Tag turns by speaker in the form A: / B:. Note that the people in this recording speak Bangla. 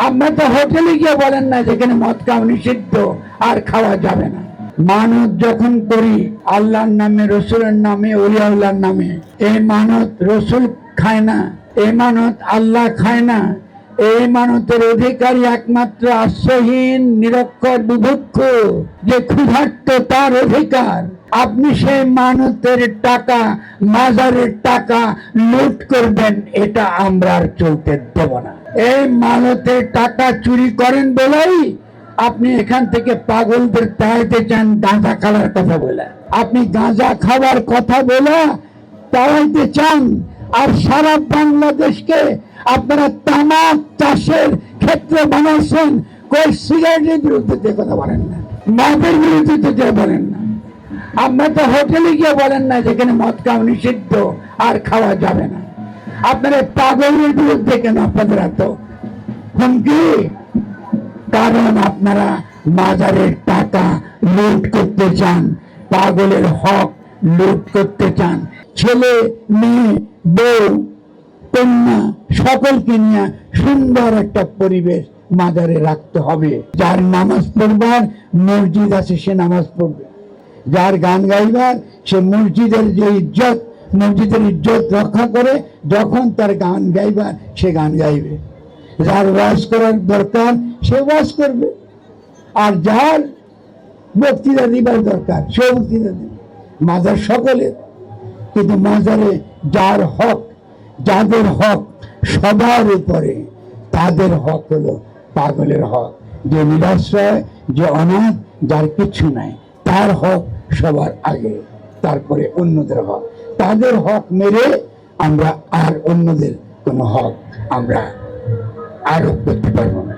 A: আমরা তো হোটেলে গিয়ে বলেন না যেখানে মদ খাওয়া নিষিদ্ধ আর খাওয়া যাবে না। মানত যখন করি আল্লাহর নামে, রসুলের নামে, ওলিয়াউল্লাহর নামে, এই মানত রসুল খায় না, এই মানত আল্লাহ খায় না। এই মানতের অধিকারী একমাত্র আশ্রয়হীন, নিরক্ষর, বিভক্ষ, যে ক্ষুধার্ত তার অধিকার। আপনি সেই মানতের টাকা, মাজারের টাকা লুট করবেন, এটা আমরা আর চলতে দেব না। এই মানতের টাকা চুরি করেন বলেই আপনি এখান থেকে পাগলদের তাড়াইতে চান গাঁজা খাওয়ার কথা বলে। আপনি গাঁজা খাওয়ার কথা বলে তাড়াইতে চান, আর সারা বাংলাদেশকে আপনারা তামাক চাষের ক্ষেত্রে বানাচ্ছেন। কই সিগারেটের বিরুদ্ধে কথা বলেন না, মদের বিরুদ্ধে বলেন না। আমরা তো হোটেলে গিয়ে বলেন না যেখানে মদ খাওয়া নিষিদ্ধ আর খাওয়া যাবে না। আপনারা পাগলের বিরুদ্ধে কেন আপনাদের এত হুমকি? কারণ আপনারা মাজারের টাকা লুট করতে চান, পাগলের হক লুট করতে চান। ছেলে, মেয়ে, বউ, কন্যা সকলকে নিয়ে সুন্দর একটা পরিবেশ মাজারে রাখতে হবে। যার নামাজ পড়বার মসজিদ আছে সে নামাজ পড়বে, যার গান গাইবার সে মসজিদের যে ইজ্জত, মসজিদের ইজ্জত রক্ষা করে যখন তার গান গাইবার সে গান গাইবে। যার ওয়াজ করার দরকার সে ওয়াজ করবে, আর যার বক্তৃতা দিবার দরকার সে বক্তৃতা দিবে। মাজার সকলের, কিন্তু মাজারে যার হক, যাদের হক সবার উপরে, তাদের হক হলো পাগলের হক। যে নিরাশ্রয়, যে অনাথ, যার কিছু নাই, তার হক সবার আগে, তারপরে অন্যদের হক। তাদের হক মেরে আমরা আর অন্যদের কোনো হক আমরা আরোপ করতে পারবো না।